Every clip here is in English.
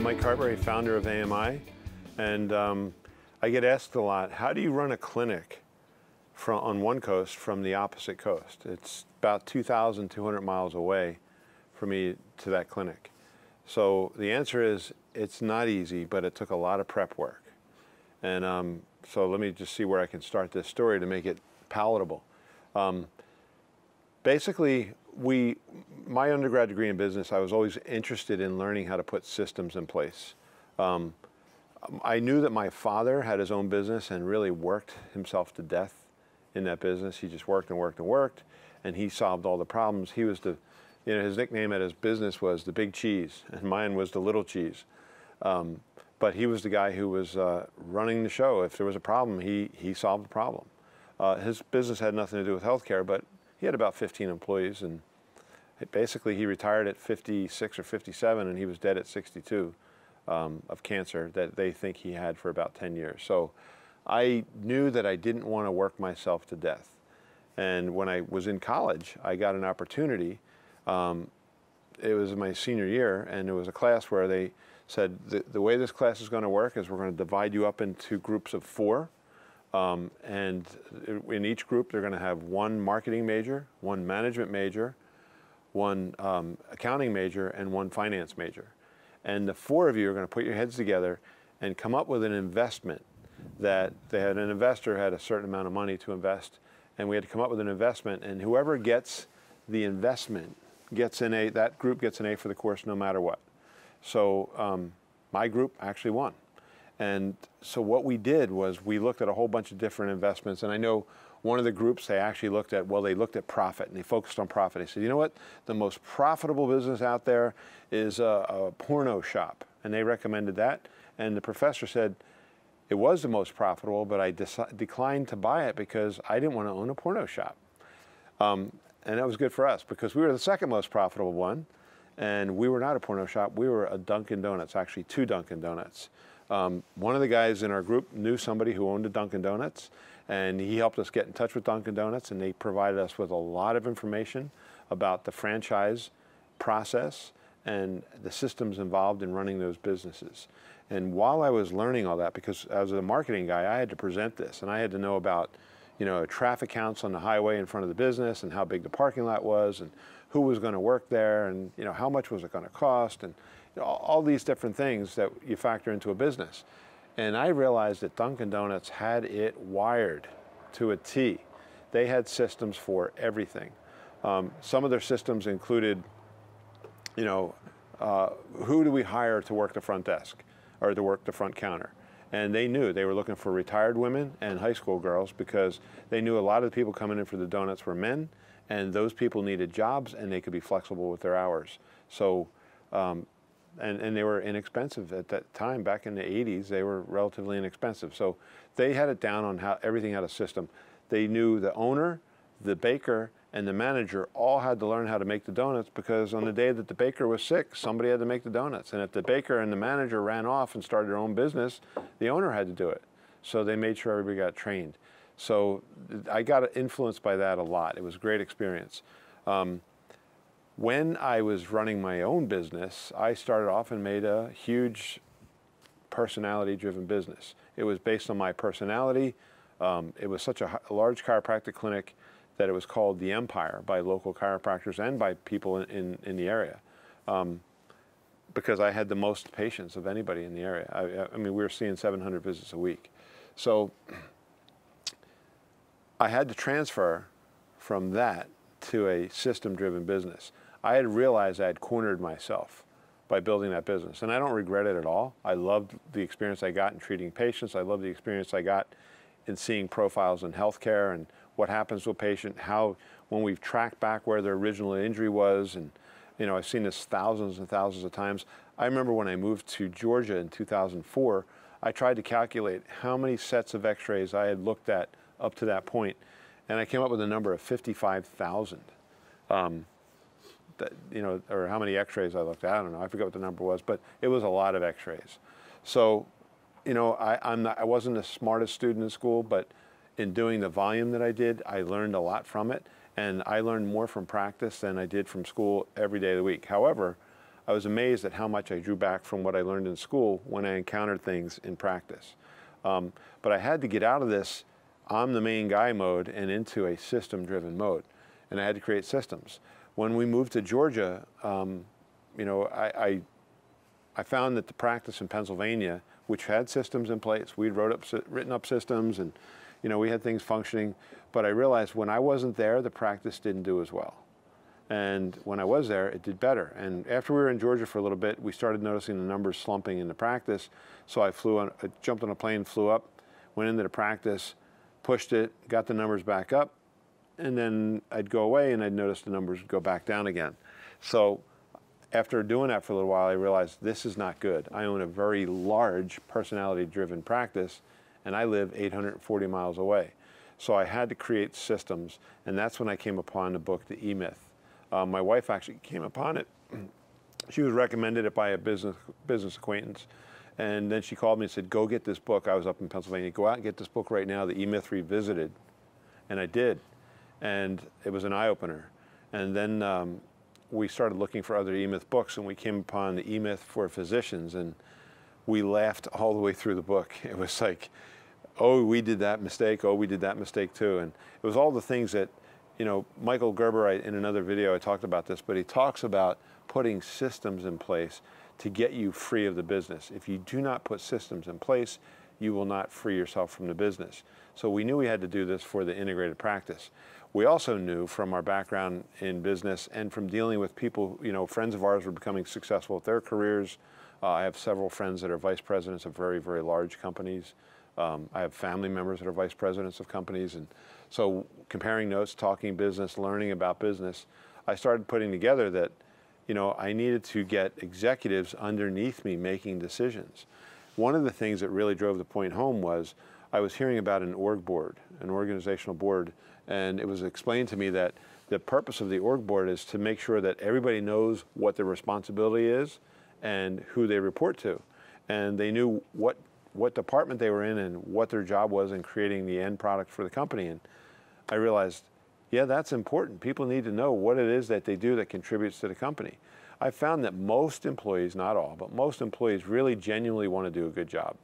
Mike Carberry, founder of AMI, and I get asked a lot, how do you run a clinic on one coast from the opposite coast? It's about 2,200 miles away for me to that clinic. So the answer is, it's not easy, but it took a lot of prep work. And so let me just see where I can start this story to make it palatable. Basically, my undergrad degree in business, I was always interested in learning how to put systems in place. I knew that my father had his own business and really worked himself to death in that business. He just worked and worked and worked, and he solved all the problems. He was his nickname at his business was the Big Cheese, and mine was the Little Cheese. But he was the guy who was running the show. If there was a problem, he solved the problem. His business had nothing to do with healthcare, but he had about 15 employees, and basically he retired at 56 or 57, and he was dead at 62 of cancer that they think he had for about 10 years. So I knew that I didn't want to work myself to death. And when I was in college, I got an opportunity. It was my senior year, and it was a class where they said, the way this class is going to work is we're going to divide you up into groups of 4. And in each group, they're going to have one marketing major, one management major, one accounting major, and one finance major. And the 4 of you are going to put your heads together and come up with an investment that an investor had a certain amount of money to invest, and we had to come up with an investment, and whoever gets the investment that group gets an A for the course no matter what. So my group actually won. And so what we did was we looked at a whole bunch of different investments, and I know one of the groups they actually looked at profit, and they focused on profit. They said, you know what, the most profitable business out there is a porno shop, and they recommended that. And the professor said, it was the most profitable, but I declined to buy it because I didn't want to own a porno shop. And that was good for us because we were the second most profitable one, and we were not a porno shop, we were a Dunkin' Donuts, actually 2 Dunkin' Donuts. One of the guys in our group knew somebody who owned a Dunkin' Donuts, and he helped us get in touch with Dunkin' Donuts, and they provided us with a lot of information about the franchise process and the systems involved in running those businesses. And while I was learning all that, because as a marketing guy, I had to present this, and I had to know about, traffic counts on the highway in front of the business, and how big the parking lot was, and who was going to work there, and how much was it going to cost, and all these different things that you factor into a business. And I realized that Dunkin' Donuts had it wired to a T. They had systems for everything. Some of their systems included, who do we hire to work the front desk or to work the front counter? And they knew they were looking for retired women and high school girls because they knew a lot of the people coming in for the donuts were men, and those people needed jobs and they could be flexible with their hours. So, and they were inexpensive at that time. Back in the 80s, they were relatively inexpensive. So they had it down on how everything had a system. They knew the owner, the baker, and the manager all had to learn how to make the donuts because on the day that the baker was sick, somebody had to make the donuts. And if the baker and the manager ran off and started their own business, the owner had to do it. So they made sure everybody got trained. So I got influenced by that a lot. It was a great experience. When I was running my own business, I started off and made a huge personality-driven business. It was based on my personality. It was such a large chiropractic clinic that it was called the Empire by local chiropractors and by people in the area, because I had the most patients of anybody in the area. I mean, we were seeing 700 visits a week. So I had to transfer from that to a system-driven business. I had realized I had cornered myself by building that business, and I don't regret it at all. I loved the experience I got in treating patients. I loved the experience I got in seeing profiles in healthcare and what happens to a patient, how when we've tracked back where their original injury was, and I've seen this thousands and thousands of times. I remember when I moved to Georgia in 2004, I tried to calculate how many sets of x-rays I had looked at up to that point, and I came up with a number of 55,000. Or how many x-rays I looked at, I don't know, I forget what the number was, but it was a lot of x-rays. So, I wasn't the smartest student in school, but in doing the volume that I did, I learned a lot from it, and I learned more from practice than I did from school every day of the week. However, I was amazed at how much I drew back from what I learned in school when I encountered things in practice. But I had to get out of this I'm the main guy mode and into a system-driven mode. And I had to create systems. When we moved to Georgia, you know, I found that the practice in Pennsylvania, which had systems in place, we'd written up systems, and you know, we had things functioning. But I realized when I wasn't there, the practice didn't do as well. And when I was there, it did better. And after we were in Georgia for a little bit, we started noticing the numbers slumping in the practice. So I jumped on a plane, flew up, went into the practice, pushed it, got the numbers back up, and then I'd go away and I'd notice the numbers go back down again. So after doing that for a little while, I realized this is not good. I own a very large personality-driven practice, and I live 840 miles away. So I had to create systems, and that's when I came upon the book, The E-Myth. My wife actually came upon it. She was recommended it by a business acquaintance, and then she called me and said, go get this book. I was up in Pennsylvania. Go out and get this book right now, The E-Myth Revisited. And I did, and it was an eye-opener. And then we started looking for other E-Myth books, and we came upon the E-Myth for Physicians, and we laughed all the way through the book. It was like, oh, we did that mistake. Oh, we did that mistake too. And it was all the things that, you know, Michael Gerber, in another video, I talked about this, but he talks about putting systems in place to get you free of the business. If you do not put systems in place, you will not free yourself from the business. So we knew we had to do this for the integrated practice. We also knew from our background in business and from dealing with people, you know, friends of ours were becoming successful with their careers. I have several friends that are vice presidents of very, very large companies. I have family members that are vice presidents of companies. And so comparing notes, talking business, learning about business, I started putting together that, you know, I needed to get executives underneath me making decisions. One of the things that really drove the point home was I was hearing about an org board, an organizational board, and it was explained to me that the purpose of the org board is to make sure that everybody knows what their responsibility is and who they report to. And they knew what department they were in and what their job was in creating the end product for the company. And I realized, yeah, that's important. People need to know what it is that they do that contributes to the company. I found that most employees, not all, but most employees really genuinely want to do a good job.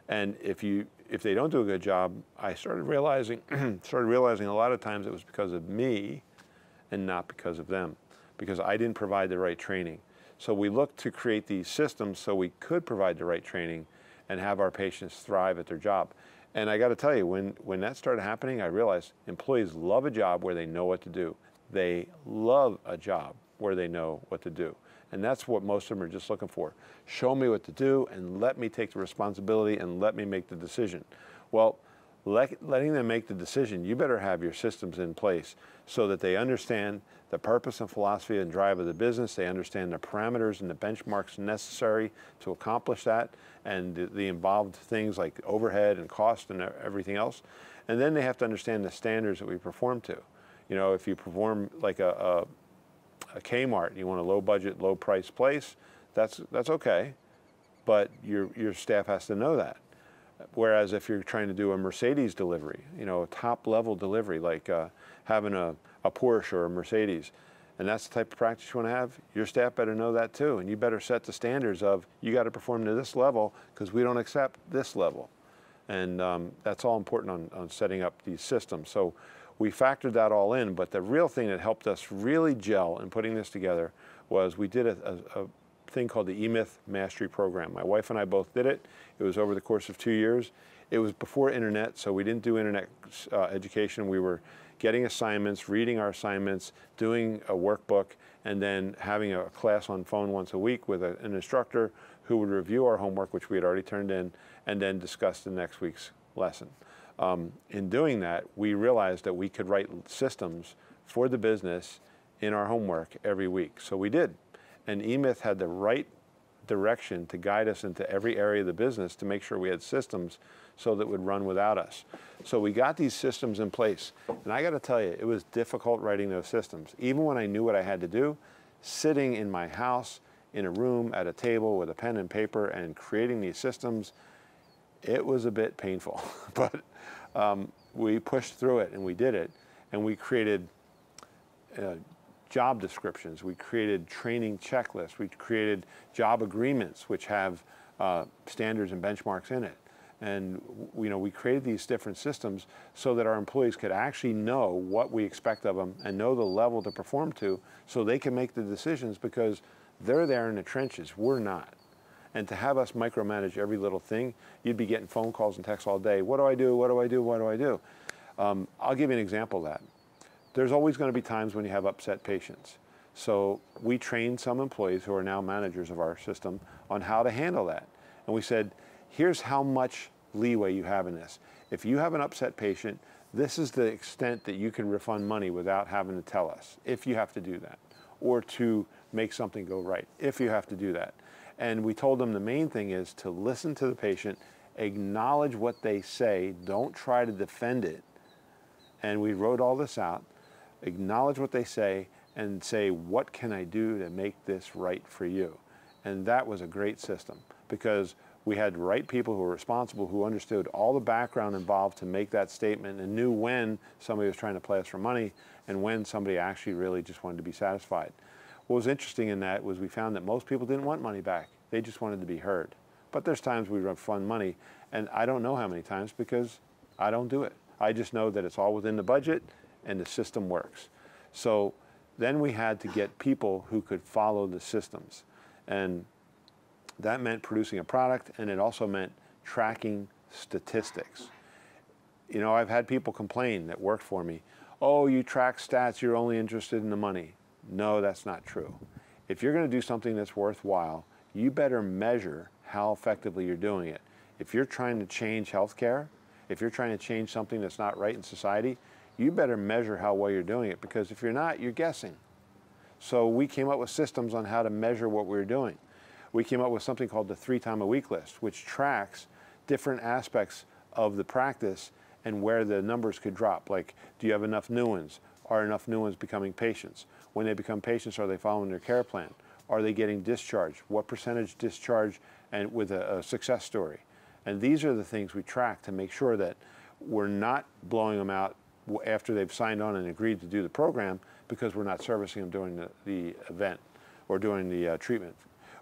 And if they don't do a good job, I started realizing a lot of times it was because of me and not because of them, because I didn't provide the right training. So we looked to create these systems so we could provide the right training and have our patients thrive at their job. And I got to tell you, when that started happening, I realized employees love a job where they know what to do. They love a job where they know what to do. And that's what most of them are just looking for. Show me what to do and let me take the responsibility and let me make the decision. Well, letting them make the decision, you better have your systems in place so that they understand the purpose and philosophy and drive of the business. They understand the parameters and the benchmarks necessary to accomplish that and the involved things like overhead and cost and everything else. And then they have to understand the standards that we perform to. You know, if you perform like a Kmart, you want a low budget, low price place, that's okay, but your staff has to know that. Whereas if you're trying to do a Mercedes delivery, you know, a top level delivery, like having a Porsche or a Mercedes, and that's the type of practice you want to have, your staff better know that too. And you better set the standards of, you got to perform to this level because we don't accept this level. And that's all important on setting up these systems. So we factored that all in, but the real thing that helped us really gel in putting this together was we did a thing called the E-Myth Mastery Program. My wife and I both did it. It was over the course of 2 years. It was before internet, so we didn't do internet education. We were getting assignments, reading our assignments, doing a workbook, and then having a class on phone once a week with an instructor who would review our homework, which we had already turned in, and then discuss the next week's lesson. In doing that, we realized that we could write systems for the business in our homework every week. So we did. And E-Myth had the right direction to guide us into every area of the business to make sure we had systems so that it would run without us. So we got these systems in place. And I got to tell you, it was difficult writing those systems. Even when I knew what I had to do, sitting in my house, in a room, at a table with a pen and paper and creating these systems, it was a bit painful. But we pushed through it and we did it. And we created job descriptions. We created training checklists. We created job agreements, which have standards and benchmarks in it. And we created these different systems so that our employees could actually know what we expect of them and know the level to perform to, so they can make the decisions, because they're there in the trenches. We're not. And to have us micromanage every little thing, you'd be getting phone calls and texts all day. What do I do? What do I do? What do I do? I'll give you an example of that. There's always going to be times when you have upset patients. So we trained some employees who are now managers of our system on how to handle that. And we said, here's how much leeway you have in this. If you have an upset patient, this is the extent that you can refund money without having to tell us, if you have to do that, or to make something go right, if you have to do that. And we told them the main thing is to listen to the patient, acknowledge what they say, don't try to defend it. And we wrote all this out, acknowledge what they say, and say, what can I do to make this right for you? And that was a great system, because we had the right people who were responsible, who understood all the background involved to make that statement, and knew when somebody was trying to play us for money and when somebody actually really just wanted to be satisfied. What was interesting in that was we found that most people didn't want money back. They just wanted to be heard. But there's times we refund money, and I don't know how many times, because I don't do it. I just know that it's all within the budget and the system works. So then we had to get people who could follow the systems. And that meant producing a product, and it also meant tracking statistics. I've had people complain that worked for me, oh, you track stats, you're only interested in the money. No, that's not true. If you're going to do something that's worthwhile, you better measure how effectively you're doing it. If you're trying to change healthcare, if you're trying to change something that's not right in society, you better measure how well you're doing it, because if you're not, you're guessing. So we came up with systems on how to measure what we were doing. We came up with something called the 3-time-a-week list, which tracks different aspects of the practice and where the numbers could drop. Like, do you have enough new ones? Are enough new ones becoming patients? When they become patients, are they following their care plan? Are they getting discharged? What percentage discharge, and with a success story? And these are the things we track to make sure that we're not blowing them out after they've signed on and agreed to do the program, because we're not servicing them during the event or during the treatment.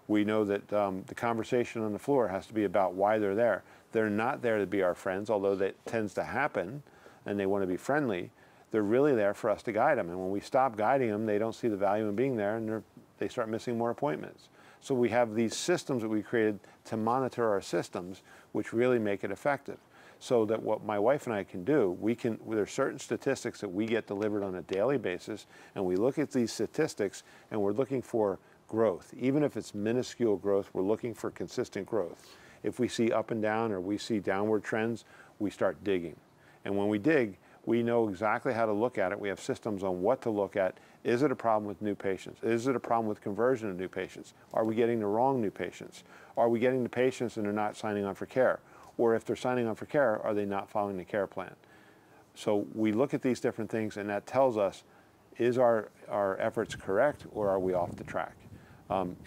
We know that the conversation on the floor has to be about why they're there. They're not there to be our friends, although that tends to happen, and they want to be friendly. They're really there for us to guide them. And when we stop guiding them, they don't see the value in being there, and they start missing more appointments. So we have these systems that we created to monitor our systems, which really make it effective. So that what my wife and I can do, there's certain statistics that we get delivered on a daily basis, and we look at these statistics, and we're looking for growth. Even if it's minuscule growth, we're looking for consistent growth. If we see up and down, or we see downward trends, we start digging. And when we dig, we know exactly how to look at it. We have systems on what to look at. Is it a problem with new patients? Is it a problem with conversion of new patients? Are we getting the wrong new patients? Are we getting the patients and they're not signing on for care? Or if they're signing on for care, are they not following the care plan? So we look at these different things, and that tells us, is our efforts correct, or are we off the track?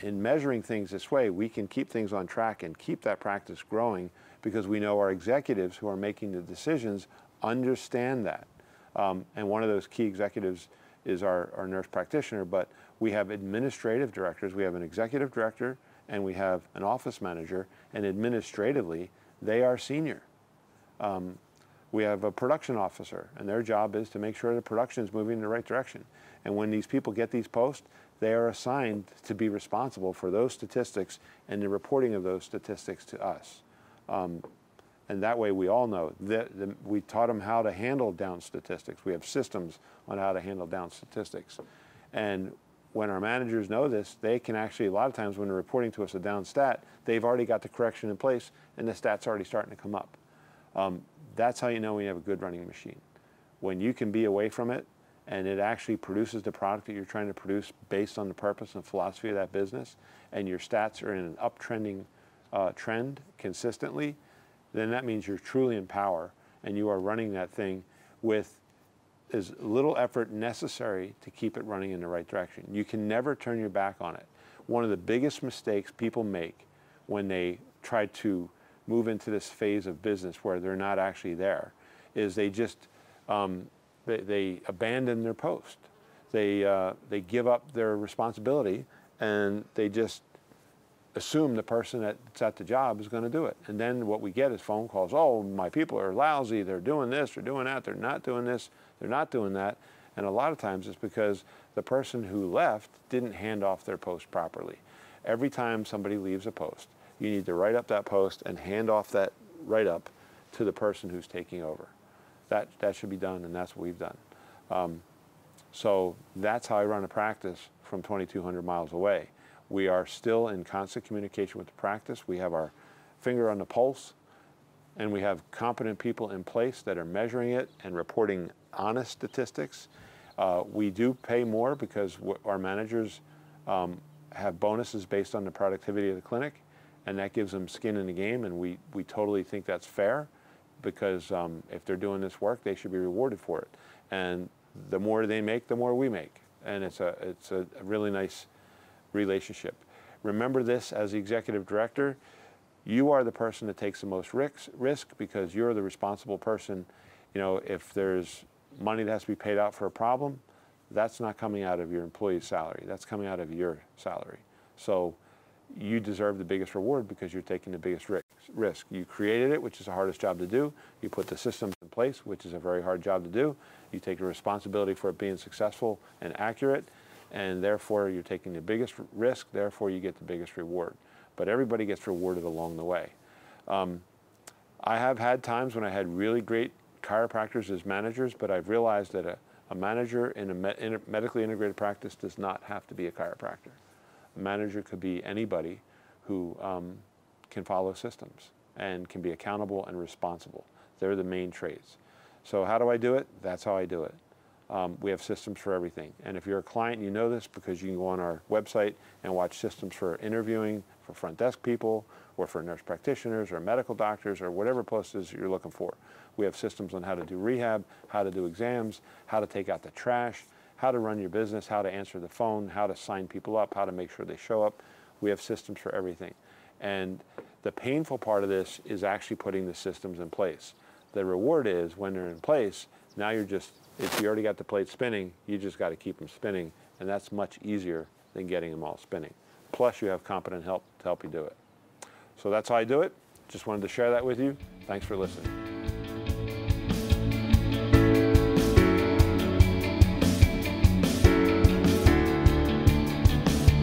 In measuring things this way, we can keep things on track and keep that practice growing, because we know our executives who are making the decisions understand that. And one of those key executives is our nurse practitioner, but we have administrative directors. We have an executive director, and we have an office manager, and administratively, they are senior. We have a production officer, and their job is to make sure the production is moving in the right direction. And when these people get these posts, they are assigned to be responsible for those statistics and the reporting of those statistics to us. And that way we all know that we taught them how to handle down statistics. We have systems on how to handle down statistics. And when our managers know this, they can actually, a lot of times when they're reporting to us a down stat, they've already got the correction in place, and the stat's already starting to come up. That's how you know when you have a good running machine. When you can be away from it, and it actually produces the product that you're trying to produce based on the purpose and philosophy of that business, and your stats are in an uptrending trend consistently, then that means you're truly in power, and you are running that thing with as little effort necessary to keep it running in the right direction. You can never turn your back on it. One of the biggest mistakes people make when they try to move into this phase of business where they're not actually there is they just they abandon their post. they give up their responsibility and they just assume the person that's at the job is going to do it. And then what we get is phone calls. Oh, my people are lousy. They're doing this, they're doing that, they're not doing this, they're not doing that. And a lot of times it's because the person who left didn't hand off their post properly. Every time somebody leaves a post, you need to write up that post and hand off that write-up to the person who's taking over. That should be done, and that's what we've done. So that's how I run a practice from 2,200 miles away. We are still in constant communication with the practice. We have our finger on the pulse, and we have competent people in place that are measuring it and reporting honest statistics. We do pay more because our managers have bonuses based on the productivity of the clinic, and that gives them skin in the game, and we totally think that's fair, because if they're doing this work, they should be rewarded for it. And the more they make, the more we make. And it's a really nice relationship. Remember this, as the executive director, you are the person that takes the most risk because you're the responsible person. You know, if there's money that has to be paid out for a problem, that's not coming out of your employee's salary. That's coming out of your salary. So you deserve the biggest reward because you're taking the biggest risk. You created it, which is the hardest job to do. You put the systems in place, which is a very hard job to do. You take the responsibility for it being successful and accurate, and therefore you're taking the biggest risk, therefore you get the biggest reward. But everybody gets rewarded along the way. I have had times when I had really great chiropractors as managers, but I've realized that a manager in a medically integrated practice does not have to be a chiropractor. A manager could be anybody who can follow systems and can be accountable and responsible. They're the main traits. So how do I do it? That's how I do it. We have systems for everything. And if you're a client, you know this because you can go on our website and watch systems for interviewing, for front desk people, or for nurse practitioners, or medical doctors, or whatever places you're looking for. We have systems on how to do rehab, how to do exams, how to take out the trash, how to run your business, how to answer the phone, how to sign people up, how to make sure they show up. We have systems for everything. And the painful part of this is actually putting the systems in place. The reward is when they're in place, now you're just, if you already got the plate spinning, you just got to keep them spinning, and that's much easier than getting them all spinning. Plus you have competent help to help you do it. So that's how I do it. Just wanted to share that with you. Thanks for listening.